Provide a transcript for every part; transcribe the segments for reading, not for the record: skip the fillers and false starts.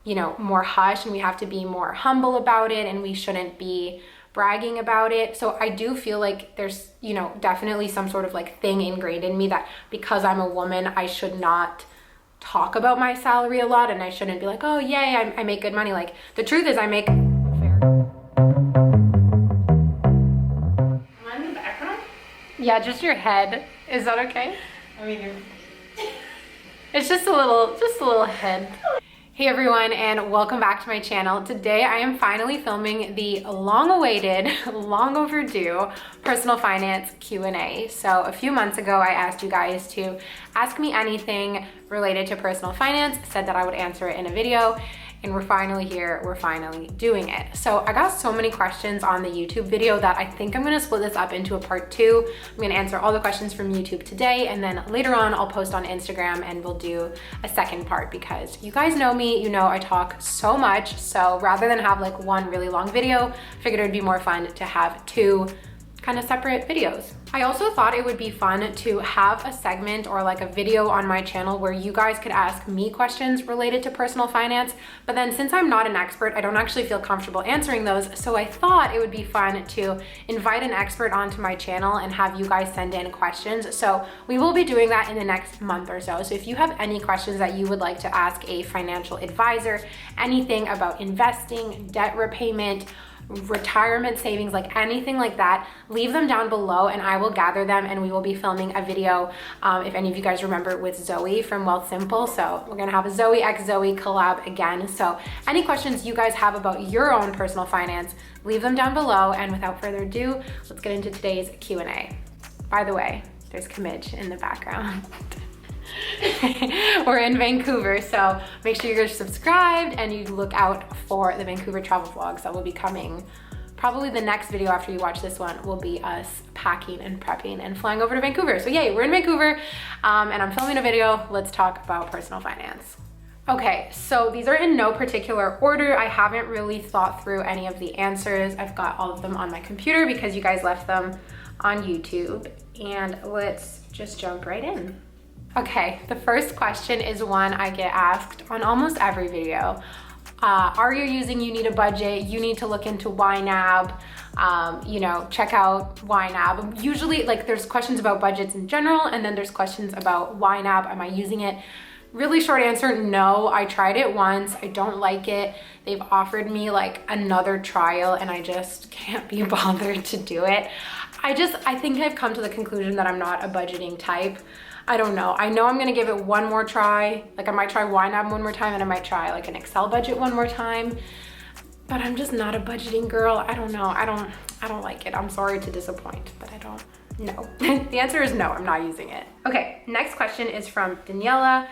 you know, more hush and we have to be more humble about it and we shouldn't be bragging about it. So I do feel like there's, you know, definitely some sort of like thing ingrained in me that because I'm a woman, I should not talk about my salary a lot and I shouldn't be like, oh yay, I make good money. Like the truth is I make Am I in the background? Yeah, just your head. Is that okay? I mean, It's just a little head. Hey everyone, and welcome back to my channel. Today I am finally filming the long-awaited, long overdue personal finance Q&A. So a few months ago, I asked you guys to ask me anything related to personal finance, said that I would answer it in a video, and we're finally here, we're finally doing it. So I got so many questions on the YouTube video that I think I'm gonna split this up into a part 2. I'm gonna answer all the questions from YouTube today, and then later on I'll post on Instagram and we'll do a second part because you guys know me, you know I talk so much. So rather than have like one really long video, I figured it'd be more fun to have two kind of separate videos. I also thought it would be fun to have a segment or like a video on my channel where you guys could ask me questions related to personal finance, but then since I'm not an expert, I don't actually feel comfortable answering those. So I thought it would be fun to invite an expert onto my channel and have you guys send in questions. So we will be doing that in the next month or so. So if you have any questions that you would like to ask a financial advisor, anything about investing, debt repayment, retirement savings, like anything like that, leave them down below and I will gather them and we will be filming a video, if any of you guys remember, with Zoe from Wealth Simple. So we're gonna have a Zoe x Zoe collab again. So any questions you guys have about your own personal finance, leave them down below, and without further ado, let's get into today's Q&A. By the way, there's kpmg in the background. We're in Vancouver, so make sure you're subscribed and you look out for the Vancouver travel vlogs that will be coming. Probably the next video after you watch this one will be us packing and prepping and flying over to Vancouver. So yay, we're in Vancouver, and I'm filming a video. Let's talk about personal finance. Okay, so these are in no particular order. I haven't really thought through any of the answers. I've got all of them on my computer because you guys left them on YouTube, and let's just jump right in. Okay, the first question is one I get asked on almost every video. Are you using You Need a Budget? You need to look into YNAB. You know, check out YNAB. Usually, like, there's questions about budgets in general, and then there's questions about YNAB. Am I using it? Really short answer, no. I tried it once. I don't like it. They've offered me like another trial, and I just can't be bothered to do it. I think I've come to the conclusion that I'm not a budgeting type. I don't know. I know I'm gonna give it one more try. Like I might try YNAB one more time and I might try like an Excel budget one more time, but I'm just not a budgeting girl. I don't know. I don't like it. I'm sorry to disappoint, but I don't know. The answer is no, I'm not using it. Okay, next question is from Daniela.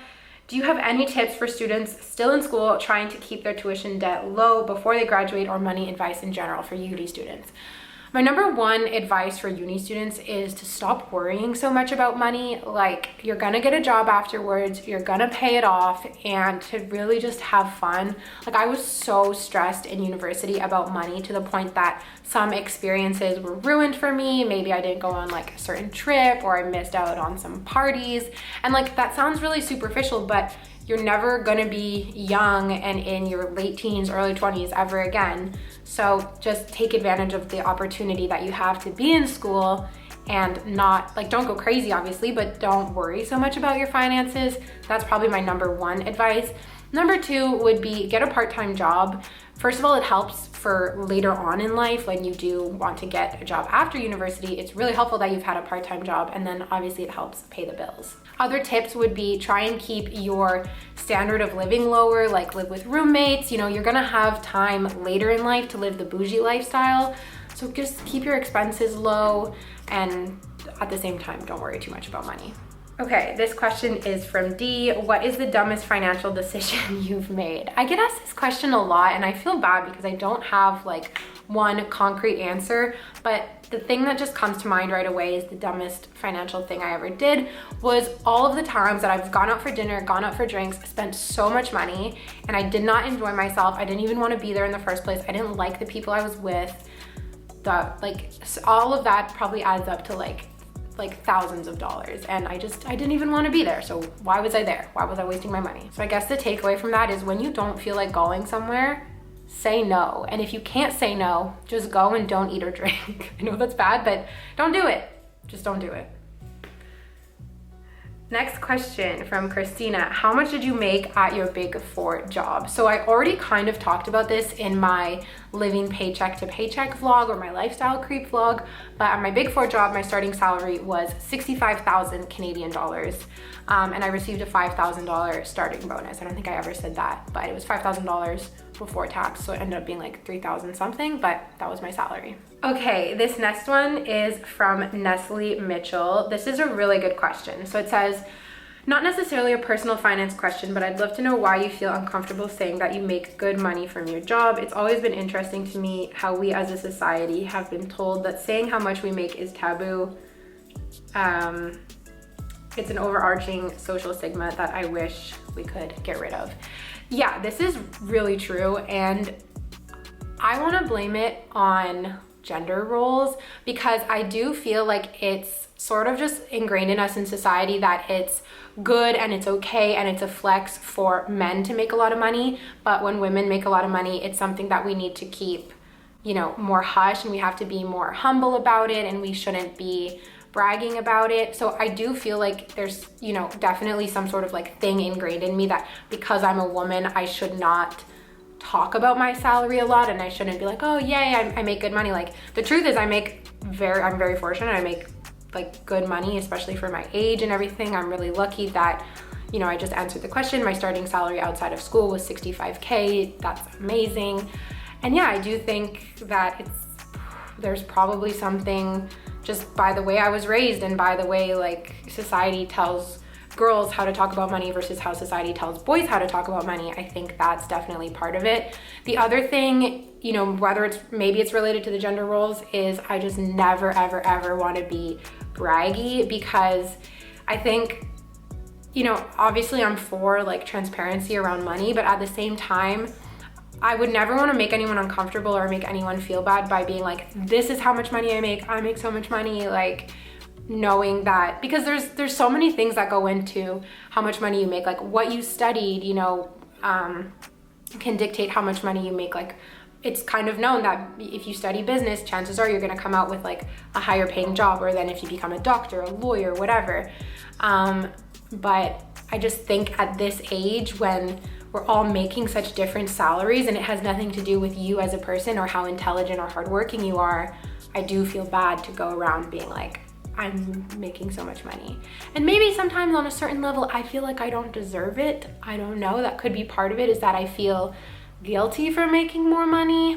Do you have any tips for students still in school trying to keep their tuition debt low before they graduate, or money advice in general for uni students? My number one advice for uni students is to stop worrying so much about money. Like, you're gonna get a job afterwards, you're gonna pay it off, and to really just have fun. Like, I was so stressed in university about money to the point that some experiences were ruined for me. Maybe I didn't go on like a certain trip, or I missed out on some parties. And like, that sounds really superficial, but you're never gonna be young and in your late teens, early 20s ever again. So just take advantage of the opportunity that you have to be in school and not, like, don't go crazy obviously, but don't worry so much about your finances. That's probably my number one advice. Number two would be get a part-time job. First of all, it helps for later on in life when you do want to get a job after university. It's really helpful that you've had a part-time job, and then obviously it helps pay the bills. Other tips would be try and keep your standard of living lower, like live with roommates. You know, you're gonna have time later in life to live the bougie lifestyle. So just keep your expenses low, and at the same time, don't worry too much about money. Okay, this question is from D. What is the dumbest financial decision you've made? I get asked this question a lot, and I feel bad because I don't have like one concrete answer, but the thing that just comes to mind right away is the dumbest financial thing I ever did was all of the times that I've gone out for dinner, gone out for drinks, spent so much money, and I did not enjoy myself. I didn't even want to be there in the first place. I didn't like the people I was with. All of that probably adds up to like like thousands of dollars, and I didn't even want to be there. So why was I there? Why was I wasting my money? So I guess the takeaway from that is when you don't feel like going somewhere, say no. And if you can't say no, just go and don't eat or drink. I know that's bad, but don't do it. Just don't do it. Next question from Christina. How much did you make at your Big Four job? So I already kind of talked about this in my living paycheck to paycheck vlog or my lifestyle creep vlog, but at my Big Four job, my starting salary was 65,000 Canadian dollars. And I received a $5,000 starting bonus. I don't think I ever said that, but it was $5,000 before tax. So it ended up being like 3,000 something, but that was my salary. Okay, this next one is from Nestle Mitchell. This is a really good question. So it says, not necessarily a personal finance question, but I'd love to know why you feel uncomfortable saying that you make good money from your job. It's always been interesting to me how we as a society have been told that saying how much we make is taboo. It's an overarching social stigma that I wish we could get rid of. Yeah, this is really true, and I want to blame it on gender roles because I do feel like it's sort of just ingrained in us in society that it's good and it's okay and it's a flex for men to make a lot of money, but when women make a lot of money, it's something that we need to keep, you know, more hush, and we have to be more humble about it, and we shouldn't be bragging about it. So I do feel like there's, you know, definitely some sort of like thing ingrained in me that because I'm a woman, I should not talk about my salary a lot, and I shouldn't be like, oh yay, I make good money. Like the truth is I'm very fortunate. I make like good money, especially for my age and everything. I'm really lucky that, you know, I just answered the question. My starting salary outside of school was 65K. That's amazing. And yeah, I do think that there's probably something just by the way I was raised and by the way like society tells girls how to talk about money versus how society tells boys how to talk about money. I think that's definitely part of it. The other thing, you know, whether maybe it's related to the gender roles, is I just never, ever want to be braggy, because I think, you know, obviously I'm for like transparency around money, but at the same time, I would never want to make anyone uncomfortable or make anyone feel bad by being like, this is how much money I make so much money, like knowing that, because there's so many things that go into how much money you make, like what you studied, you know, can dictate how much money you make. Like it's kind of known that if you study business, chances are you're going to come out with like a higher paying job, or than if you become a doctor, a lawyer, whatever. But I just think at this age when we're all making such different salaries and it has nothing to do with you as a person or how intelligent or hardworking you are, I do feel bad to go around being like, I'm making so much money. And maybe sometimes on a certain level, I feel like I don't deserve it. I don't know, that could be part of it, is that I feel guilty for making more money.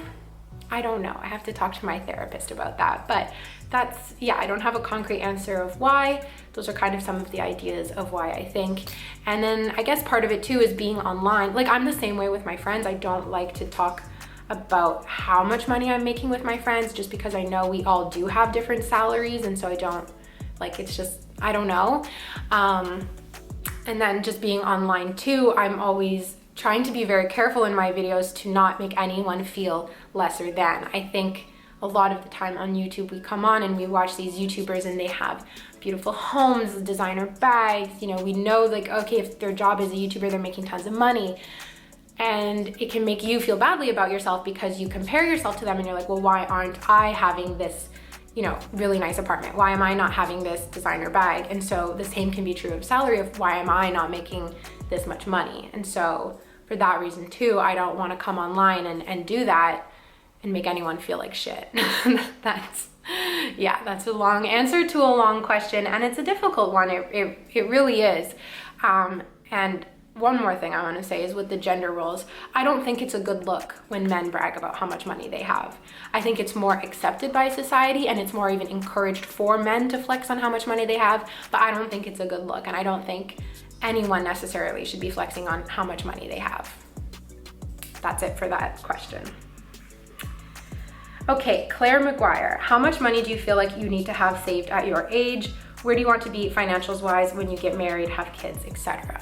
I don't know, I have to talk to my therapist about that. But that's, yeah, I don't have a concrete answer of why. Those are kind of some of the ideas of why I think. And then I guess part of it too is being online. Like I'm the same way with my friends. I don't like to talk about how much money I'm making with my friends, just because I know we all do have different salaries, and so I don't, like, it's just, I don't know. And then just being online too, I'm always trying to be very careful in my videos to not make anyone feel lesser than. I think a lot of the time on YouTube, we come on and we watch these YouTubers and they have beautiful homes, designer bags, you know, we know like, okay, if their job is a YouTuber, they're making tons of money. And it can make you feel badly about yourself because you compare yourself to them and you're like, well, why aren't I having this, you know, really nice apartment? Why am I not having this designer bag? And so the same can be true of salary, of why am I not making this much money? And so for that reason too, I don't want to come online and do that and make anyone feel like shit. That's a long answer to a long question, and it's a difficult one. It really is. And one more thing I want to say is with the gender roles, I don't think it's a good look when men brag about how much money they have. I think it's more accepted by society, and it's more even encouraged for men to flex on how much money they have, but I don't think it's a good look, and I don't think anyone necessarily should be flexing on how much money they have. That's it for that question. Okay, Claire McGuire, how much money do you feel like you need to have saved at your age? Where do you want to be financials wise when you get married, have kids, etc.?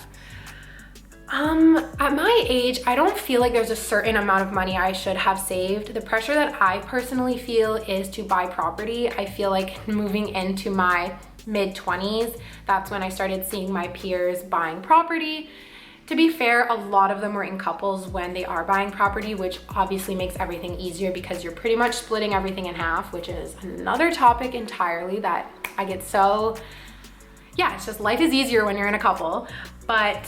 At my age, I don't feel like there's a certain amount of money I should have saved. The pressure that I personally feel is to buy property. I feel like moving into my mid-20s. That's when I started seeing my peers buying property. To be fair, a lot of them were in couples when they are buying property, which obviously makes everything easier because you're pretty much splitting everything in half, which is another topic entirely that I get so, yeah, it's just life is easier when you're in a couple. But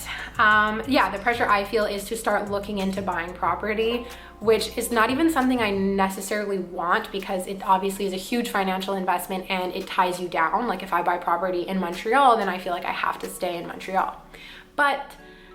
yeah, the pressure I feel is to start looking into buying property, which is not even something I necessarily want because it obviously is a huge financial investment and it ties you down. Like if I buy property in Montreal, then I feel like I have to stay in Montreal. But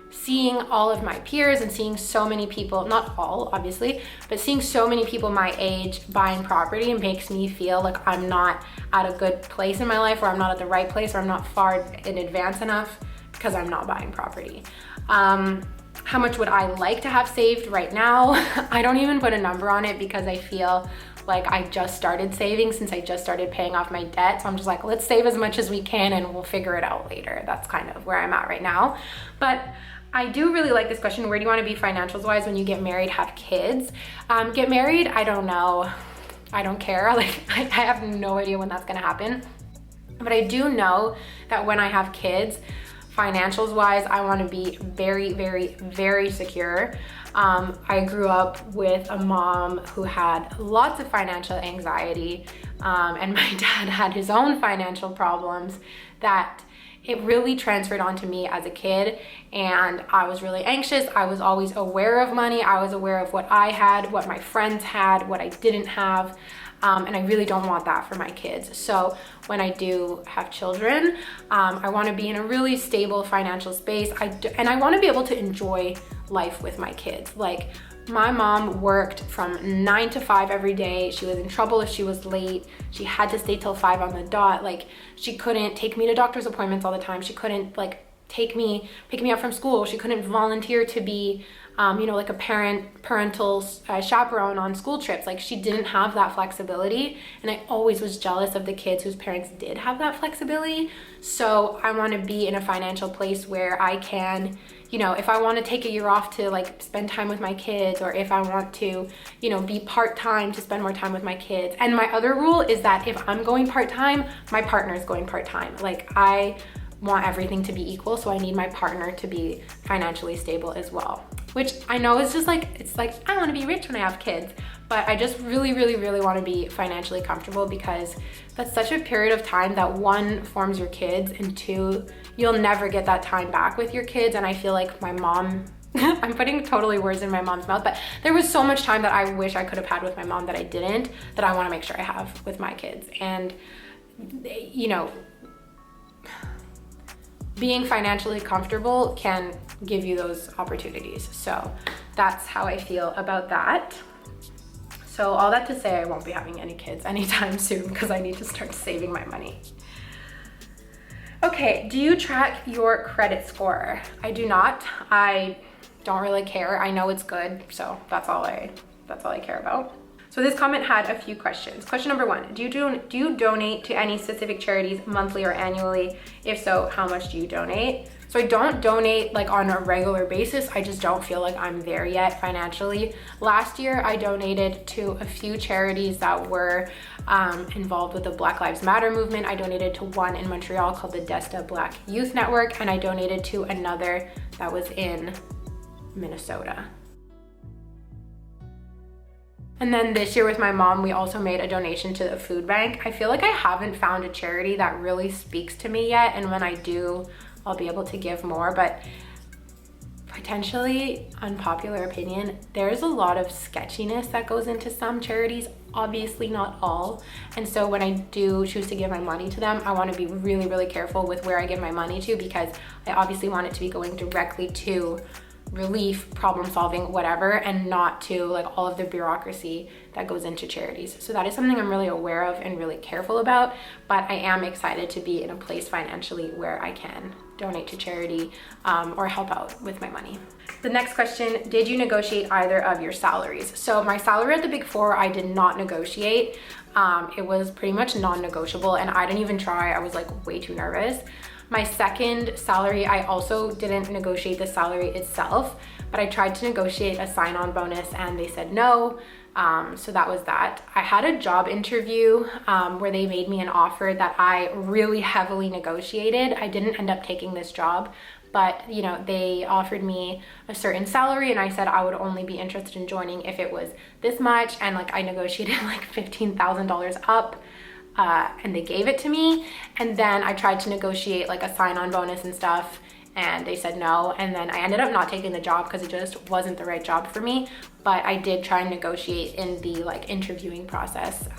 seeing all of my peers and seeing so many people, not all obviously, but seeing so many people my age buying property, it makes me feel like I'm not at a good place in my life, or I'm not at the right place, or I'm not far in advance enough because I'm not buying property. How much would I like to have saved right now? I don't even put a number on it because I feel like I just started saving since I just started paying off my debt. So I'm just like, let's save as much as we can and we'll figure it out later. That's kind of where I'm at right now. But I do really like this question. Where do you want to be financials wise when you get married, have kids? Get married, I don't know. I don't care. Like I have no idea when that's gonna happen. But I do know that when I have kids, financials wise, I want to be very, very, very secure. I grew up with a mom who had lots of financial anxiety, and my dad had his own financial problems that it really transferred onto me as a kid, and I was really anxious. I was always aware of money. I was aware of what I had, what my friends had, what I didn't have. And I really don't want that for my kids. So when I do have children, I want to be in a really stable financial space. And I want to be able to enjoy life with my kids. Like my mom worked from 9 to 5 every day. She was in trouble if she was late. She had to stay till 5 on the dot. Like she couldn't take me to doctor's appointments all the time. She couldn't like pick me up from school. She couldn't volunteer to be like a parental chaperone on school trips. Like she didn't have that flexibility, and I always was jealous of the kids whose parents did have that flexibility. So I want to be in a financial place where I can, if I want to take a year off to like spend time with my kids, or if I want to, be part-time to spend more time with my kids. And my other rule is that if I'm going part-time, my partner is going part-time. Like I want everything to be equal, so I need my partner to be financially stable as well. Which I know is just like, it's like, I want to be rich when I have kids, but I just really, really, really want to be financially comfortable because that's such a period of time that one, forms your kids, and two, you'll never get that time back with your kids. And I feel like my mom, I'm putting totally words in my mom's mouth, but there was so much time that I wish I could have had with my mom that I didn't, that I want to make sure I have with my kids. And, being financially comfortable can give you those opportunities. So that's how I feel about that. So all that to say, I won't be having any kids anytime soon because I need to start saving my money. Okay, do you track your credit score? I do not. I don't really care. I know it's good, so that's all I care about. So this comment had a few questions. Question number 1, do you donate to any specific charities monthly or annually? If so, how much do you donate? So I don't donate like on a regular basis. I just don't feel like I'm there yet financially. Last year, I donated to a few charities that were involved with the Black Lives Matter movement. I donated to one in Montreal called the Desta Black Youth Network, and I donated to another that was in Minnesota. And then this year with my mom, we also made a donation to the food bank. I feel like I haven't found a charity that really speaks to me yet, and when I do, I'll be able to give more. But potentially, unpopular opinion, there's a lot of sketchiness that goes into some charities, obviously not all. And so when I do choose to give my money to them, I want to be really, really careful with where I give my money to, because I obviously want it to be going directly to relief, problem solving, whatever, and not to like all of the bureaucracy that goes into charities. So that is something I'm really aware of and really careful about, but I am excited to be in a place financially where I can donate to charity or help out with my money. The next question, did you negotiate either of your salaries? So my salary at the Big Four, I did not negotiate. It was pretty much non-negotiable, and I didn't even try. I was like way too nervous. My second salary, I also didn't negotiate the salary itself, but I tried to negotiate a sign-on bonus and they said no. So that was that. I had a job interview where they made me an offer that I really heavily negotiated. I didn't end up taking this job, but you know, they offered me a certain salary and I said I would only be interested in joining if it was this much, and like I negotiated like $15,000 up. And they gave it to me, and then I tried to negotiate like a sign-on bonus and stuff, and they said no, and then I ended up not taking the job because it just wasn't the right job for me. But I did try and negotiate in the like interviewing process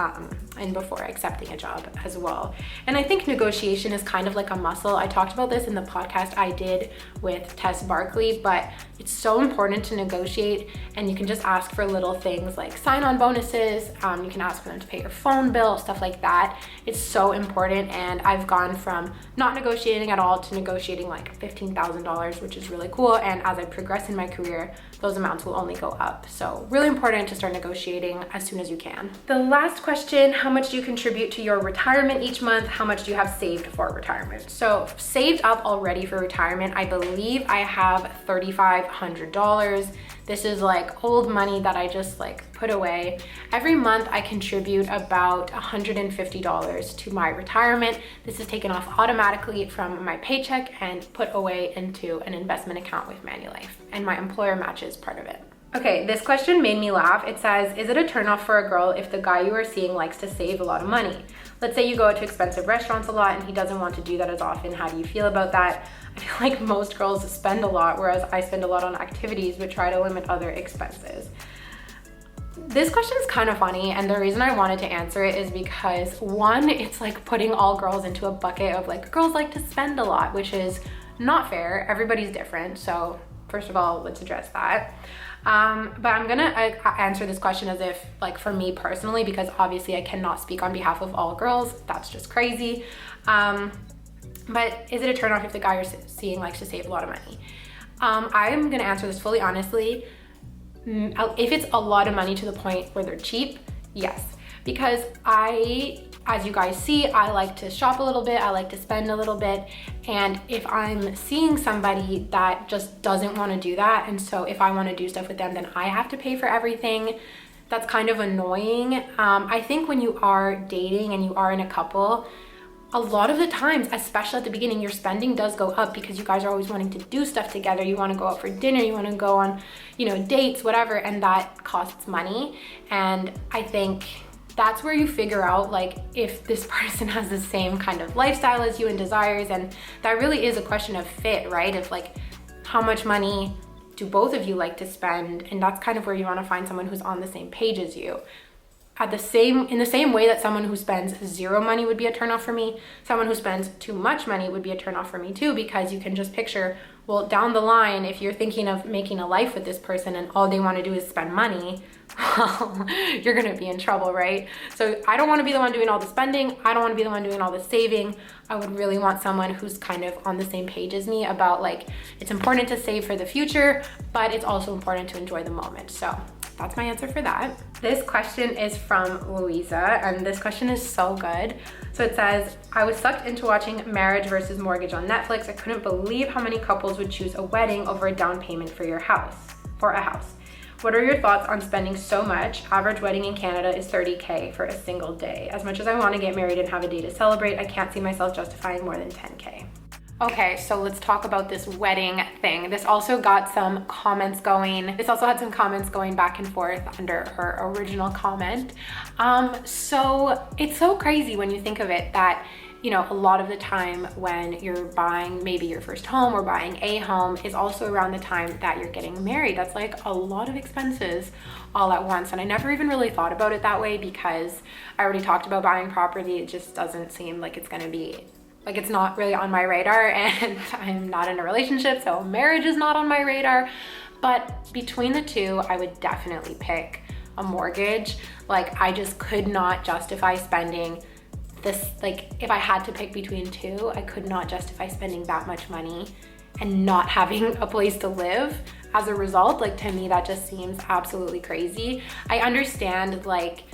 and before accepting a job as well. And I think negotiation is kind of like a muscle. I talked about this in the podcast I did with Tess Barkley, but it's so important to negotiate, and you can just ask for little things like sign-on bonuses. You can ask for them to pay your phone bill, stuff like that. It's so important, and I've gone from not negotiating at all to negotiating like $15,000, which is really cool. And as I progress in my career, those amounts will only go up. So really important to start negotiating as soon as you can. The last question, how much do you contribute to your retirement each month? How much do you have saved for retirement? So saved up already for retirement, I believe I have $3,500. This is like old money that I just like put away. Every month I contribute about $150 to my retirement. This is taken off automatically from my paycheck and put away into an investment account with Manulife, and my employer matches part of it. Okay, this question made me laugh. It says, is it a turnoff for a girl if the guy you are seeing likes to save a lot of money? Let's say you go out to expensive restaurants a lot and he doesn't want to do that as often. How do you feel about that? I feel like most girls spend a lot, whereas I spend a lot on activities but try to limit other expenses. This question is kind of funny, and the reason I wanted to answer it is because one, it's like putting all girls into a bucket of like, girls like to spend a lot, which is not fair. Everybody's different. So first of all, let's address that. But I'm gonna answer this question as if like for me personally, because obviously I cannot speak on behalf of all girls. That's just crazy. But is it a turnoff if the guy you're seeing likes to save a lot of money? I'm gonna answer this fully honestly. If it's a lot of money to the point where they're cheap, yes. Because as you guys see, I like to shop a little bit, I like to spend a little bit, and if I'm seeing somebody that just doesn't want to do that, and so if I want to do stuff with them, then I have to pay for everything, that's kind of annoying. I think when you are dating and you are in a couple, a lot of the times, especially at the beginning, your spending does go up because you guys are always wanting to do stuff together. You want to go out for dinner, you want to go on, dates, whatever, and that costs money. And I think that's where you figure out like if this person has the same kind of lifestyle as you and desires, and that really is a question of fit, right? Of like, how much money do both of you like to spend? And that's kind of where you want to find someone who's on the same page as you. In the same way that someone who spends zero money would be a turnoff for me, someone who spends too much money would be a turnoff for me too, because you can just picture, well, down the line, if you're thinking of making a life with this person and all they want to do is spend money, well, you're gonna be in trouble, right? So I don't want to be the one doing all the spending. I don't want to be the one doing all the saving. I would really want someone who's kind of on the same page as me about like, it's important to save for the future, but it's also important to enjoy the moment. So that's my answer for that. This question is from Louisa, and this question is so good. So it says, I was sucked into watching Marriage versus Mortgage on Netflix. I couldn't believe how many couples would choose a wedding over a down payment for a house. What are your thoughts on spending so much? Average wedding in Canada is $30K for a single day. As much as I want to get married and have a day to celebrate, I can't see myself justifying more than $10K. Okay, so let's talk about this wedding thing. This also got some comments going. This also had some comments going back and forth under her original comment. So it's so crazy when you think of it that, a lot of the time when you're buying maybe your first home or buying a home is also around the time that you're getting married. That's like a lot of expenses all at once. And I never even really thought about it that way because I already talked about buying property. It just doesn't seem like it's gonna be, like it's not really on my radar, and I'm not in a relationship, so marriage is not on my radar. But between the two, I would definitely pick a mortgage. Like I just could not justify spending this, like if I had to pick between two, I could not justify spending that much money and not having a place to live as a result. Like to me, that just seems absolutely crazy. I understand like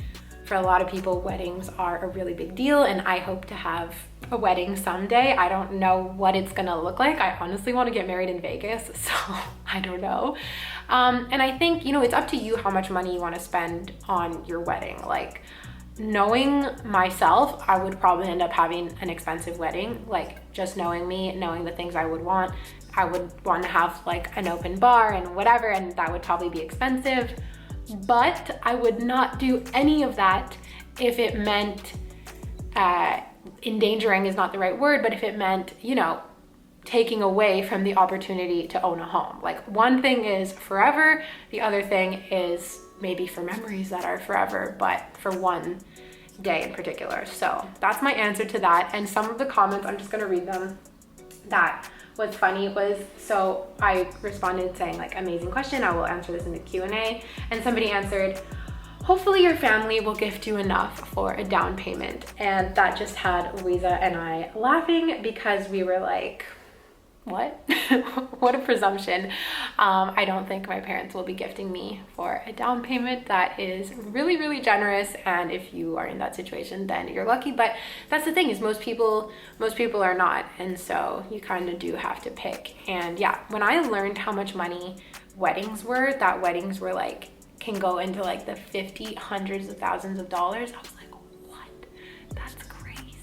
for a lot of people, weddings are a really big deal, and I hope to have a wedding someday. I don't know what it's gonna look like. I honestly want to get married in Vegas, so I don't know. And I think, you know, it's up to you how much money you want to spend on your wedding. Like, knowing myself, I would probably end up having an expensive wedding. Like, just knowing me, knowing the things I would want to have like an open bar and whatever, and that would probably be expensive. But I would not do any of that if it meant, endangering is not the right word, but if it meant, you know, taking away from the opportunity to own a home. Like, one thing is forever, the other thing is maybe for memories that are forever, but for one day in particular. So that's my answer to that. And some of the comments, I'm just gonna read them. That what's funny was, so I responded saying like, amazing question, I will answer this in the Q&A. And somebody answered, hopefully your family will gift you enough for a down payment. And that just had Louisa and I laughing, because we were like, what? What a presumption. I don't think my parents will be gifting me for a down payment. That is really, really generous. And if you are in that situation, then you're lucky. But that's the thing, is most people are not. And so you kind of do have to pick. And yeah, when I learned how much money weddings were, that weddings were like, can go into like the 50, hundreds of thousands of dollars. I was like, what? That's crazy.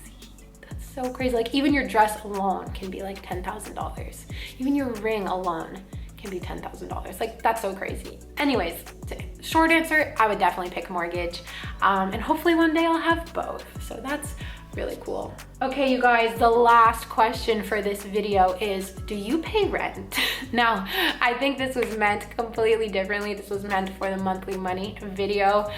That's so crazy. Like, even your dress alone can be like $10,000. Even your ring alone can be $10,000. Like, that's so crazy. Anyways, short answer, I would definitely pick mortgage. And hopefully one day I'll have both. So that's really cool. Okay, you guys, the last question for this video is, do you pay rent? Now, I think this was meant completely differently. This was meant for the monthly money video,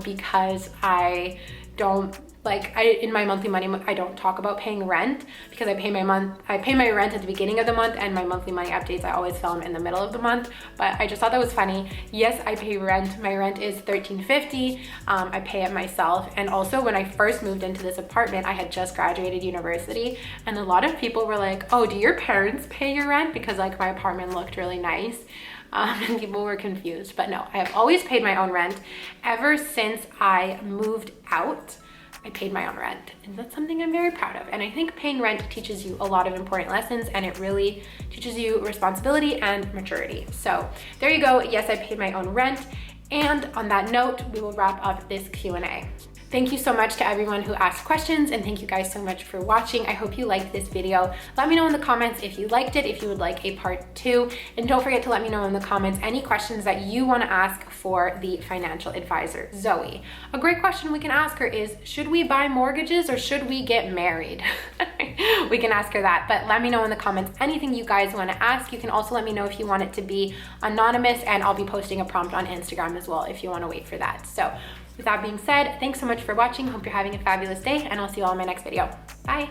because I don't, like, in my monthly money, I don't talk about paying rent, because I pay my rent at the beginning of the month, and my monthly money updates, I always film in the middle of the month. But I just thought that was funny. Yes, I pay rent. My rent is $13.50. I pay it myself. And also, when I first moved into this apartment, I had just graduated university, and a lot of people were like, oh, do your parents pay your rent? Because like, my apartment looked really nice. And people were confused. But no, I have always paid my own rent. Ever since I moved out, I paid my own rent, and that's something I'm very proud of. And I think paying rent teaches you a lot of important lessons, and it really teaches you responsibility and maturity. So there you go. Yes, I paid my own rent. And on that note, we will wrap up this Q&A. Thank you so much to everyone who asked questions, and thank you guys so much for watching. I hope you liked this video. Let me know in the comments if you liked it, if you would like a part 2, and don't forget to let me know in the comments any questions that you want to ask for the financial advisor, Zoe. A great question we can ask her is, should we buy mortgages or should we get married? We can ask her that, but let me know in the comments anything you guys want to ask. You can also let me know if you want it to be anonymous, and I'll be posting a prompt on Instagram as well if you want to wait for that. So with that being said, thanks so much for watching. Hope you're having a fabulous day, and I'll see you all in my next video. Bye.